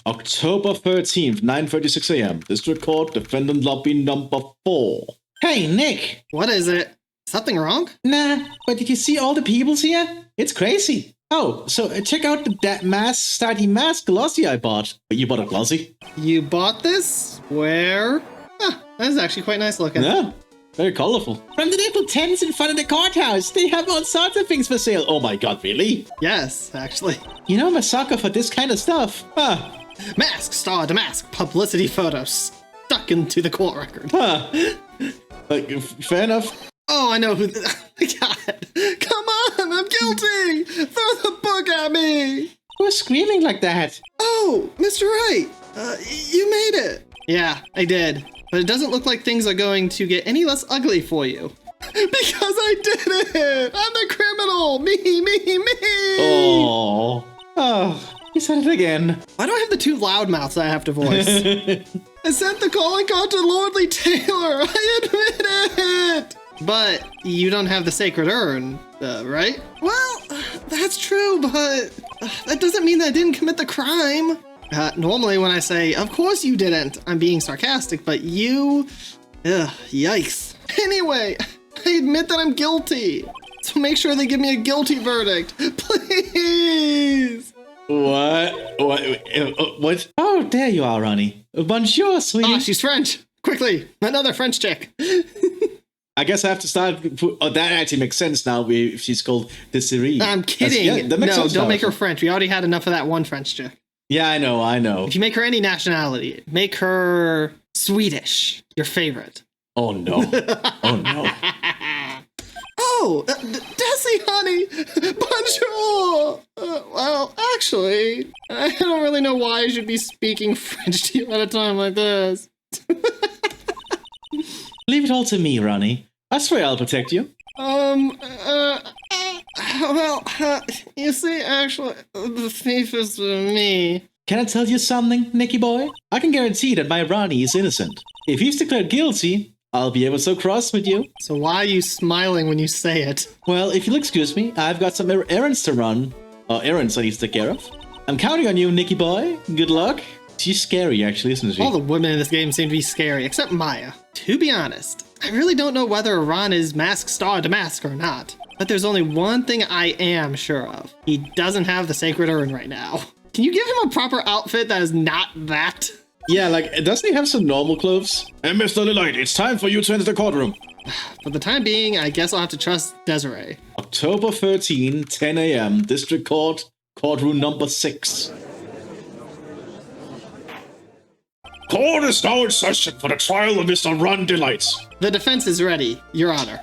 October 13th, 9:36 a.m. District Court, defendant lobby number 4. Hey, Nick. What is it? Something wrong? Nah, but did you see all the peoples here? It's crazy. Oh, so check out that study mask glossy I bought. You bought a glossy? You bought this? Where? Huh, that is actually quite nice looking. Yeah, very colorful. From the little tents in front of the courthouse, they have all sorts of things for sale. Oh my god, really? Yes, actually. You know I'm a sucker for this kind of stuff. Huh. Mask, star to mask, publicity photos stuck into the court record. Huh. Fair enough. Oh, I know who. God, come on! I'm guilty. Throw the book at me. Who's screaming like that? Oh, Mr. Wright, you made it. Yeah, I did. But it doesn't look like things are going to get any less ugly for you. Because I did it! I'm the criminal! Me! Oh, you said it again. Why do I have the two loud mouths I have to voice? I sent the calling card to Lordly Taylor! I admit it! But you don't have the sacred urn, right? Well, that's true, but that doesn't mean that I didn't commit the crime. Normally when I say, of course you didn't, I'm being sarcastic, but you... yikes. Anyway, I admit that I'm guilty. So make sure they give me a guilty verdict. Please! What? What? Oh, there you are, Ronnie. Bonjour, sweetie. Ah, she's French. Quickly, another French chick. I guess I have to start... Oh, that actually makes sense now if she's called Desiree. I'm kidding. That makes no, sense don't now. make her French. We already had enough of that one French chick. Yeah, I know. If you make her any nationality, make her Swedish, your favorite. Oh, no. Oh, no. Oh, Desi, honey. Bonjour. Well, actually, I don't really know why I should be speaking French to you at a time like this. Leave it all to me, Ronnie. I swear I'll protect you. You see, actually, the thief is me. Can I tell you something, Nicky boy? I can guarantee that my Ronnie is innocent. If he's declared guilty, I'll be ever so cross with you. So why are you smiling when you say it? Well, if you'll excuse me, I've got some errands to run. Errands I need to take care of. I'm counting on you, Nicky boy. Good luck. She's scary, actually, isn't she? All the women in this game seem to be scary, except Maya. To be honest, I really don't know whether Ron is mask star to mask or not. But there's only one thing I am sure of. He doesn't have the sacred urn right now. Can you give him a proper outfit that is not that? Yeah, doesn't he have some normal clothes? And Mr. Lillite, it's time for you to enter the courtroom. For the time being, I guess I'll have to trust Desiree. October 13, 10 a.m., District Court, courtroom number 6. Court is now in session for the trial of Mr. Ron Delights. The defense is ready, Your Honor.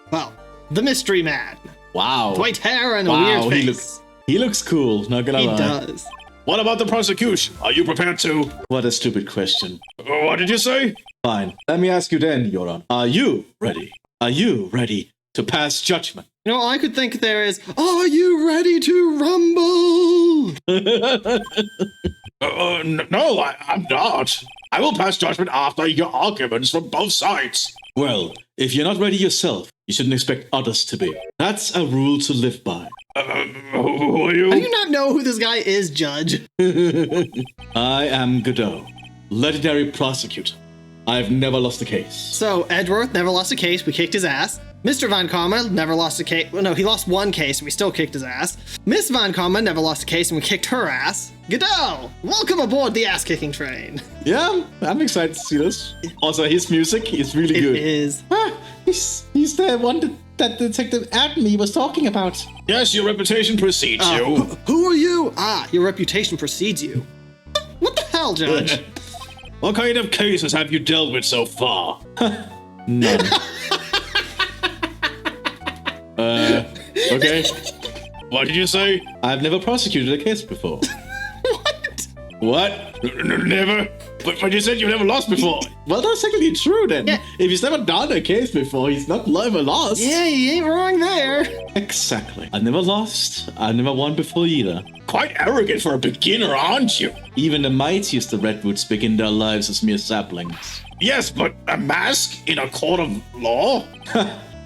Well, the mystery man. Wow. White hair and a weird face. He looks cool, not gonna lie. He does. What about the prosecution? Are you prepared to? What a stupid question. What did you say? Fine. Let me ask you then, Your Honor. Are you ready? Are you ready to pass judgment? You know, all I could think there is, are you ready to rumble? No, I'm not. I will pass judgment after your arguments from both sides. Well, if you're not ready yourself, you shouldn't expect others to be. That's a rule to live by. Who are you? How do you not know who this guy is, Judge? I am Godot, legendary prosecutor. I've never lost a case. So, Edgeworth never lost a case, we kicked his ass. Mr. Von Karma never lost a case. Well, no, he lost one case and we still kicked his ass. Miss Von Karma never lost a case and we kicked her ass. Godot, welcome aboard the ass-kicking train. Yeah, I'm excited to see this. Also, his music is really good. It is. He's the one that Detective Adney was talking about. Yes, your reputation precedes you. Who are you? Ah, your reputation precedes you. What the hell, Judge? What kind of cases have you dealt with so far? None. Okay. What did you say? I've never prosecuted a case before. What? Never? But you said you've never lost before. Well, that's actually true then. Yeah. If he's never done a case before, he's not ever lost. Yeah, you ain't wrong there. Exactly. I've never lost. I've never won before either. Quite arrogant for a beginner, aren't you? Even the mightiest of redwoods begin their lives as mere saplings. Yes, but a mask in a court of law?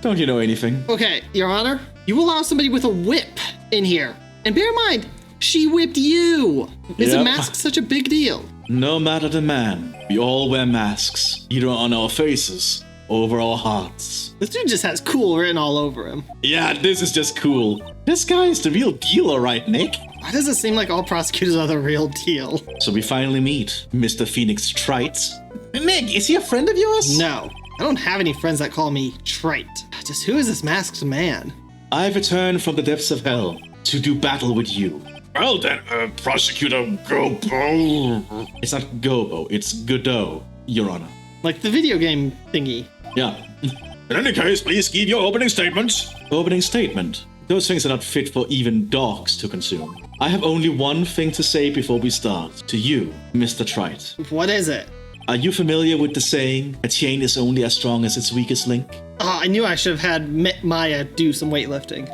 Don't you know anything? Okay, Your Honor, you allow somebody with a whip in here. And bear in mind, She whipped you! Is a Yep. mask such a big deal? No matter the man, we all wear masks, either on our faces or over our hearts. This dude just has cool written all over him. Yeah, this is just cool. This guy is the real deal, alright, Nick? Why does it seem like all prosecutors are the real deal? So we finally meet Mr. Phoenix Wright. Nick, is he a friend of yours? No, I don't have any friends that call me Trite. Just who is this masked man? I've returned from the depths of hell to do battle with you. Well then, Prosecutor Gobo. It's not Gobo, it's Godot, Your Honor. Like the video game thingy. Yeah. In any case, please give your opening statement. Opening statement. Those things are not fit for even dogs to consume. I have only one thing to say before we start. To you, Mr. Trite. What is it? Are you familiar with the saying, a chain is only as strong as its weakest link? Oh, I knew I should have had Maya do some weightlifting.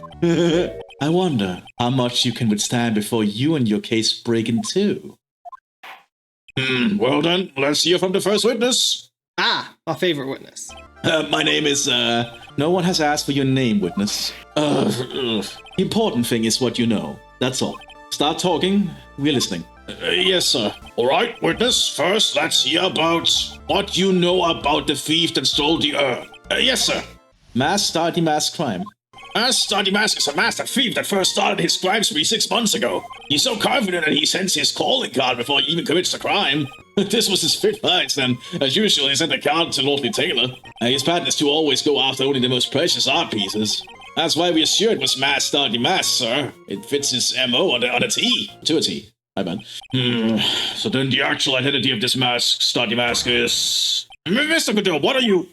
I wonder how much you can withstand before you and your case break in two. Well then, let's hear from the first witness. Ah, our favorite witness. My name is, no one has asked for your name, witness. The important thing is what you know. That's all. Start talking. We're listening. Yes, sir. All right, witness. First, let's hear about what you know about the thief that stole the urn. Yes, sir. Mass starting mass crime. Stardy Mask is a master thief that first started his crime spree 6 months ago. He's so confident that he sends his calling card before he even commits the crime. This was his 5th heist, and as usual, he sent the card to Lordly Taylor. His pattern is to always go after only the most precious art pieces. That's why we assured it was Mass Stardy Mask, sir. It fits his MO on a T. To a T. My bad. So then the actual identity of this mask, Stardy Mask, is... Mr. Godot, what are you...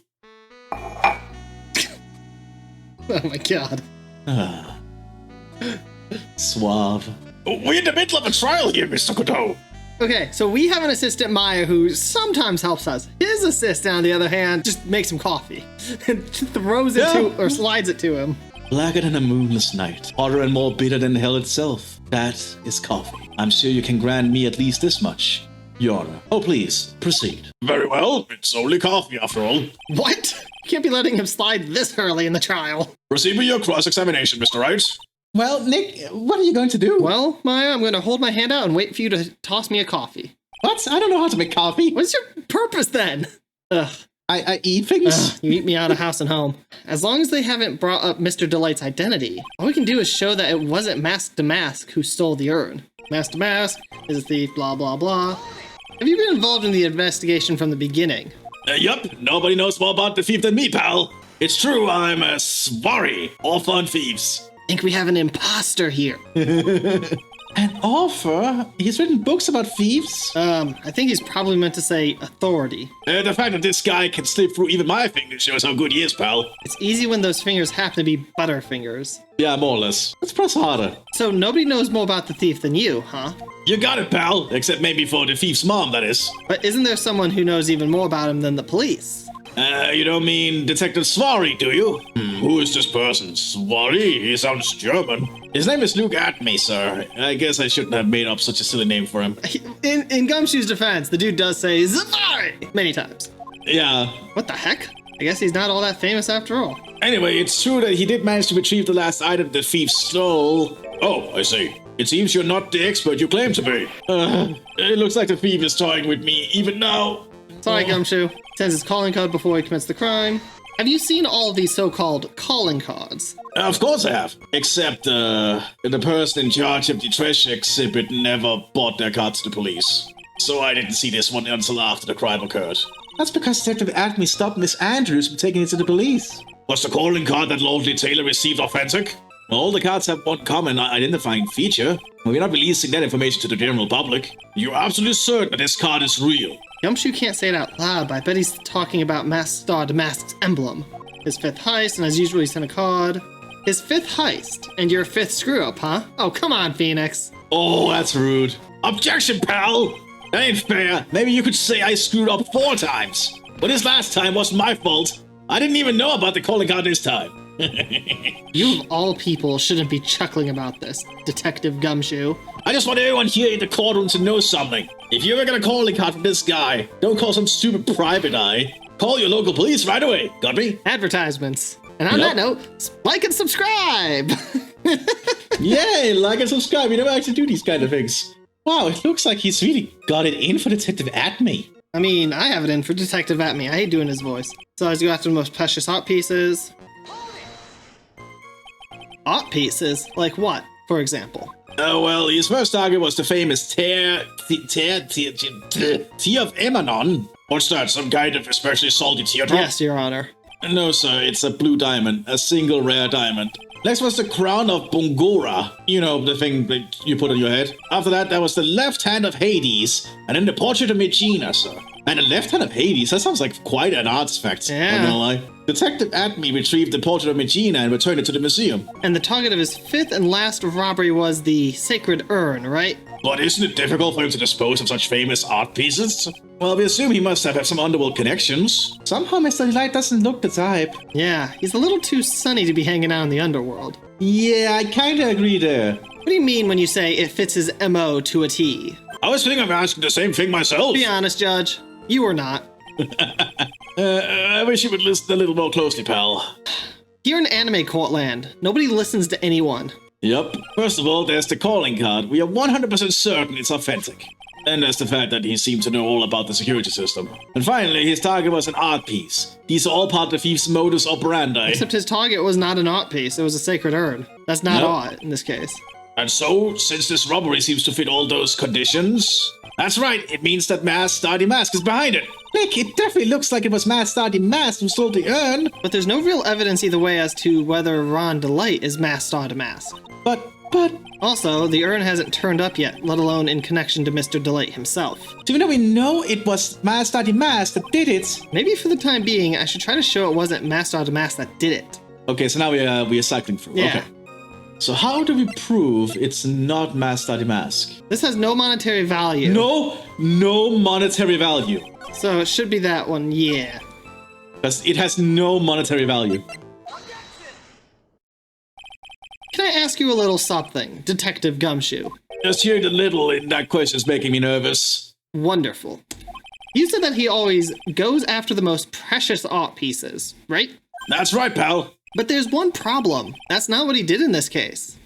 Oh my god. Suave. We're in the middle of a trial here, Mr. Godot. Okay, so we have an assistant Maya who sometimes helps us. His assistant, on the other hand, just makes him coffee. And throws it to, or slides it to him. Blacker than a moonless night, hotter and more bitter than hell itself. That is coffee. I'm sure you can grant me at least this much. Your Honor. Oh, please, proceed. Very well, it's only coffee after all. What? You can't be letting him slide this early in the trial. Proceed with your cross-examination, Mr. Wright. Well, Nick, what are you going to do? Well, Maya, I'm going to hold my hand out and wait for you to toss me a coffee. What? I don't know how to make coffee. What's your purpose then? Ugh. I eat things? You eat me out of house and home. As long as they haven't brought up Mr. Delight's identity, all we can do is show that it wasn't Mask to Mask who stole the urn. Mask to Mask is a thief, blah, blah, blah. Have you been involved in the investigation from the beginning? Yup, nobody knows more about the thief than me, pal. It's true, I'm a swarry, all fun thieves. I think we have an imposter here. An author? He's written books about thieves? I think he's probably meant to say authority. The fact that this guy can slip through even my fingers shows how good he is, pal. It's easy when those fingers happen to be butterfingers. Yeah, more or less. Let's press harder. So nobody knows more about the thief than you, huh? You got it, pal. Except maybe for the thief's mom, that is. But isn't there someone who knows even more about him than the police? You don't mean Detective Swarry, do you? Who is this person? Swarry? He sounds German. His name is Luke Atme, sir. I guess I shouldn't have made up such a silly name for him. In Gumshoe's defense, the dude does say Safari many times. Yeah. What the heck? I guess he's not all that famous after all. Anyway, it's true that he did manage to retrieve the last item the thief stole. Oh, I see. It seems you're not the expert you claim to be. It looks like the thief is toying with me even now. Sorry, Gumshoe. Sends his calling card before he commits the crime. Have you seen all of these so-called calling cards? Of course I have. Except, the person in charge of the treasure exhibit never bought their card to the police. So I didn't see this one until after the crime occurred. That's because Detective Atme stopped Miss Andrews from taking it to the police. Was the calling card that Lordly Taylor received authentic? All the cards have one common identifying feature. We're not releasing that information to the general public. You're absolutely certain that this card is real? Gumshoe can't say it out loud, but I bet he's talking about Masked Star to Mask's emblem. His 5th heist, and as usual, he sent a card. His 5th heist, and your 5th screw-up, huh? Oh, come on, Phoenix. Oh, that's rude. Objection, pal! That ain't fair. Maybe you could say I screwed up 4 times. But this last time wasn't my fault. I didn't even know about the calling card this time. You of all people shouldn't be chuckling about this, Detective Gumshoe. I just want everyone here in the courtroom to know something. If you're ever gonna call a card from this guy, don't call some stupid private eye. Call your local police right away. Got me? Advertisements. And on that note, like and subscribe! Yay, like and subscribe. We never actually do these kind of things. Wow, it looks like he's really got it in for Detective Atme. I mean, I have it in for Detective Atme. I hate doing his voice. So as you go after the most precious art pieces. Art pieces? Like what, for example? Oh, well, his first target was the famous Tear of Emanon. What's that, some kind of especially salty teardrop? Yes, Your Honor. No, sir, it's a blue diamond, a single rare diamond. Next was the crown of Bongora. You know, the thing that you put on your head. After that, there was the left hand of Hades, and then the portrait of Megina, sir. And the left hand of Hades, that sounds like quite an artifact. Yeah. I'm gonna lie. Detective Atme retrieved the portrait of Megina and returned it to the museum. And the target of his fifth and last robbery was the sacred urn, right? But isn't it difficult for him to dispose of such famous art pieces? Well, we assume he must have some underworld connections. Somehow Mr. Light doesn't look the type. Yeah, he's a little too sunny to be hanging out in the underworld. Yeah, I kinda agree there. What do you mean when you say it fits his MO to a T? I was thinking of asking the same thing myself. Be honest, Judge. You were not. I wish you would listen a little more closely, pal. Here in Anime Courtland, nobody listens to anyone. Yep. First of all, there's the calling card. We are 100% certain it's authentic. And there's the fact that he seemed to know all about the security system. And finally, his target was an art piece. These are all part of the thief's modus operandi. Except his target was not an art piece, it was a sacred urn. That's not Nope. art in this case. And so, since this robbery seems to fit all those conditions, that's right, it means that Masked Stardy Mask is behind it. Nick, it definitely looks like it was Masked Stardy Mask who stole the urn. But there's no real evidence either way as to whether Ron Delight is Masked Star to Mask. But, Also, the urn hasn't turned up yet, let alone in connection to Mr. Delight himself. even though we know it was Masked Stardy Mask that did it. Maybe for the time being, I should try to show it wasn't Masked Star to Mask that did it. Okay, so now we are cycling through. Yeah. Okay. So how do we prove it's not Masked Stardy Mask? This has no monetary value. No monetary value. So it should be that one, yeah. Because it has no monetary value. Can I ask you a little something, Detective Gumshoe? Just hearing the little in that question is making me nervous. Wonderful. You said that he always goes after the most precious art pieces, right? That's right, pal. But there's one problem. That's not what he did in this case.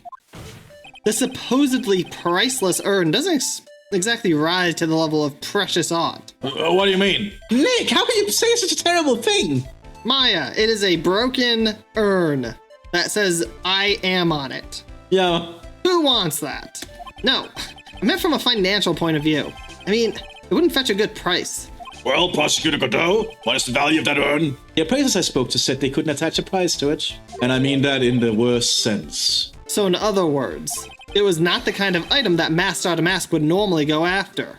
The supposedly priceless urn doesn't exactly rise to the level of precious art. What do you mean? Nick, how can you say such a terrible thing? Maya, it is a broken urn that says I am on it. Yeah. Who wants that? No, I meant from a financial point of view. I mean, it wouldn't fetch a good price. Well, Prosecutor Godot, what is the value of that urn? The appraisers I spoke to said they couldn't attach a price to it. And I mean that in the worst sense. So in other words, it was not the kind of item that Masked Star to Mask would normally go after.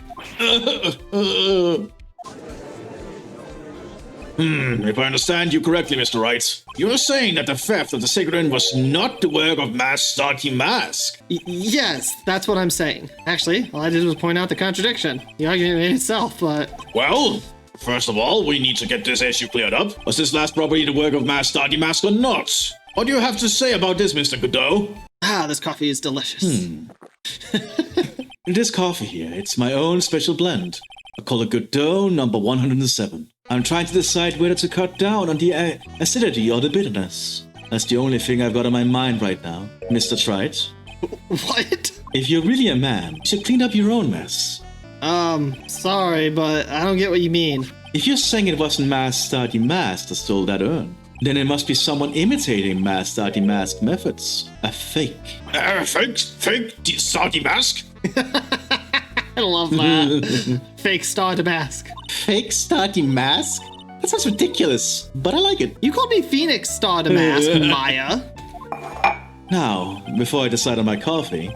If I understand you correctly, Mr. Wright, you're saying that the theft of the sacred urn was not the work of Masked Stardy Mask. Yes, that's what I'm saying. Actually, all I did was point out the contradiction. The argument made itself, but... Well, first of all, we need to get this issue cleared up. Was this last robbery the work of Masked Stardy Mask or not? What do you have to say about this, Mr. Godot? Ah, this coffee is delicious. This coffee here, it's my own special blend. I call it Godot number 107. I'm trying to decide whether to cut down on the acidity or the bitterness. That's the only thing I've got on my mind right now, Mr. Trite. What? If you're really a man, you should clean up your own mess. Sorry, but I don't get what you mean. If you're saying it wasn't Masked Stardy Mask that stole that urn, then it must be someone imitating Masked Stardy Mask methods. A fake. Fake Stardy Mask? I love that. Fake Star to Mask. Fake Stardy Mask? That sounds ridiculous, but I like it. You called me Phoenix Star to Mask, Maya. Now, before I decide on my coffee,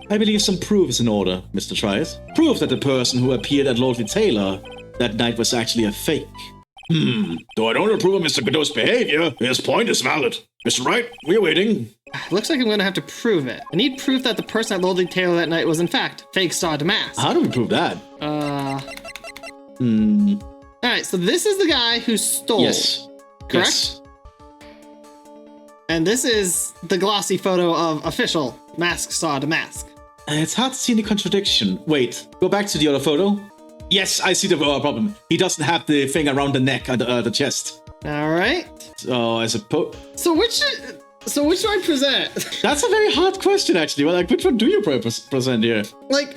I believe some proof is in order, Mr. Trite. Proof that the person who appeared at Lordly Taylor that night was actually a fake. Though I don't approve of Mr. Godot's behavior, his point is valid. Mr. Wright, we're waiting. Looks like I'm gonna have to prove it. I need proof that the person at Lordly Taylor that night was in fact Fake Star to Mask. How do we prove that? Alright, so this is the guy who stole. Yes. Correct? Yes. And this is the glossy photo of official Masked Star to Mask. It's hard to see any contradiction. Wait, go back to the other photo. Yes, I see the problem. He doesn't have the thing around the neck and the chest. Alright. So I suppose... So which... So which do I present? That's a very hard question, actually. Well, like, which one do you present here? Like,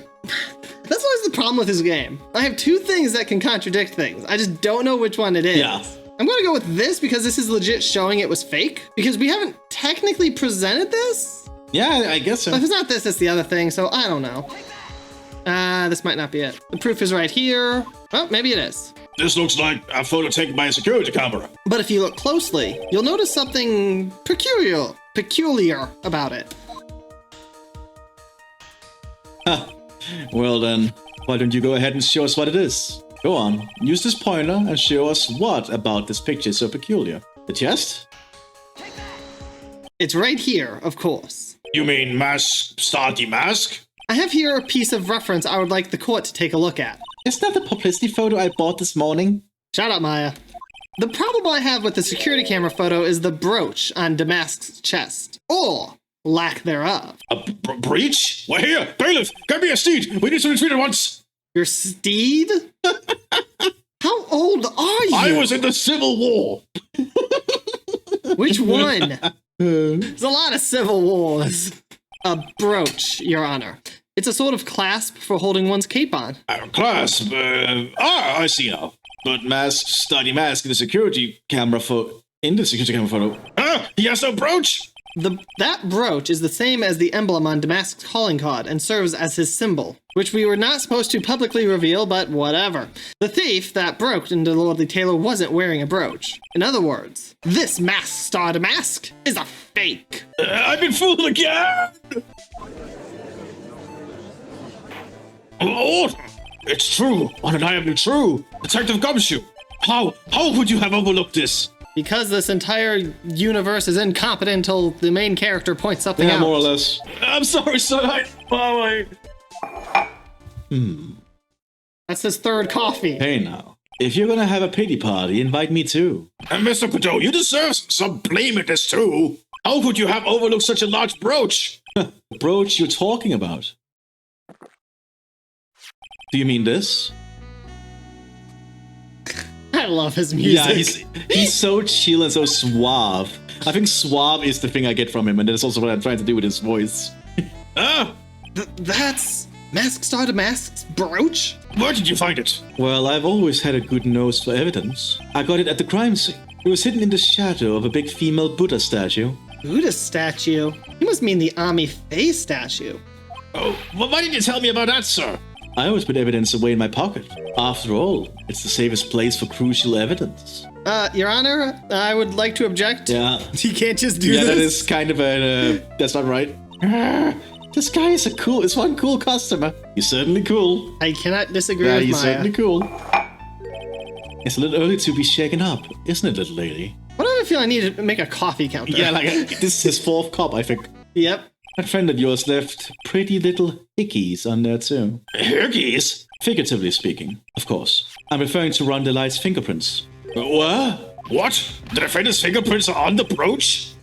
that's always the problem with this game. I have two things that can contradict things. I just don't know which one it is. Yeah. I'm going to go with this because this is legit showing it was fake. Because we haven't technically presented this. Yeah, I guess so. If it's not this, it's the other thing. So I don't know. This might not be it. The proof is right here. Oh, maybe it is. This looks like a photo taken by a security camera. But if you look closely, you'll notice something peculiar about it. Well then, why don't you go ahead and show us what it is? Go on, use this pointer and show us what about this picture is so peculiar. The chest? It's right here, of course. You mean mask, starty mask? I have here a piece of reference I would like the court to take a look at. Isn't that the publicity photo I bought this morning? Shut up, Maya. The problem I have with the security camera photo is the brooch on Damask's chest. Or lack thereof. A breach? We're here! Bailiff, get me a steed! We need to retreat at once! Your steed? How old are you? I was in the Civil War! Which one? There's a lot of civil wars. A brooch, Your Honor. It's a sort of clasp for holding one's cape on. Clasp, I see now. But mask, study mask in the security camera photo. He has no brooch? That brooch is the same as the emblem on Damask's calling card and serves as his symbol, which we were not supposed to publicly reveal, but whatever. The thief that broke into Lordly Taylor wasn't wearing a brooch. In other words, this mask star Damask is a fake. I've been fooled again! Oh, it's true. Undeniably true. Detective Gumshoe, how would you have overlooked this? Because this entire universe is incompetent until the main character points something out. More or less. I'm sorry, son. That's his third coffee. Hey now, if you're gonna have a pity party, invite me too. And Mr. Godot, you deserve some blame at this too. How could you have overlooked such a large brooch? The brooch you're talking about. Do you mean this? I love his music. Yeah, he's so chill and so suave. I think suave is the thing I get from him, and that's also what I'm trying to do with his voice. That's Mask Star Damask's brooch? Where did you find it? Well, I've always had a good nose for evidence. I got it at the crime scene. It was hidden in the shadow of a big female Buddha statue. Buddha statue? You must mean the Ami Faye statue. Oh, well, why didn't you tell me about that, sir? I always put evidence away in my pocket. After all, it's the safest place for crucial evidence. Your Honor, I would like to object. Yeah. You can't just do this. this. That is kind of a... that's not right. This guy is one cool customer. He's certainly cool. I cannot disagree with he's Maya. certainly cool. It's a little early to be shaken up, isn't it, little lady? Why do I feel I need to make a coffee counter? Yeah, this is his fourth cup, I think. Yep. That friend of yours left pretty little hickeys on there too. Hickeys? Figuratively speaking, of course. I'm referring to Ron Delight's fingerprints. What? What? The defendant's fingerprints are on the brooch?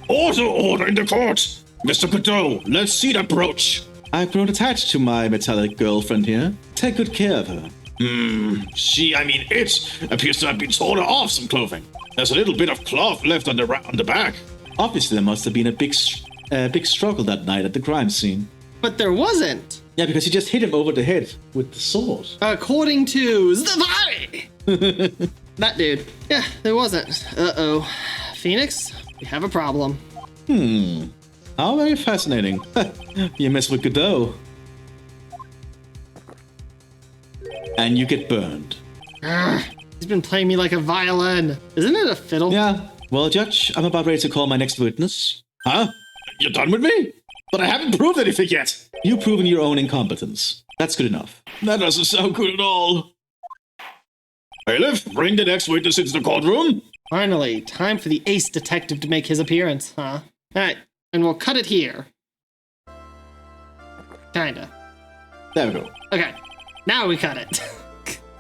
Order in the court! Mr. Godot, let's see that brooch. I've grown attached to my metallic girlfriend here. Take good care of her. It appears to have been torn off some clothing. There's a little bit of cloth left on the back. Obviously, there must have been a big struggle that night at the crime scene. But there wasn't. Yeah, because he just hit him over the head with the sword. According to Zavari! That dude. Yeah, there wasn't. Uh-oh. Phoenix, we have a problem. How very fascinating. You mess with Godot. And you get burned. He's been playing me like a violin. Isn't it a fiddle? Yeah. Well, Judge, I'm about ready to call my next witness. Huh? You're done with me? But I haven't proved anything yet. You've proven your own incompetence. That's good enough. That doesn't sound good at all. Bailiff, bring the next witness into the courtroom. Finally, time for the ace detective to make his appearance, huh? Alright, and we'll cut it here. Kinda. There we go. Okay, now we cut it.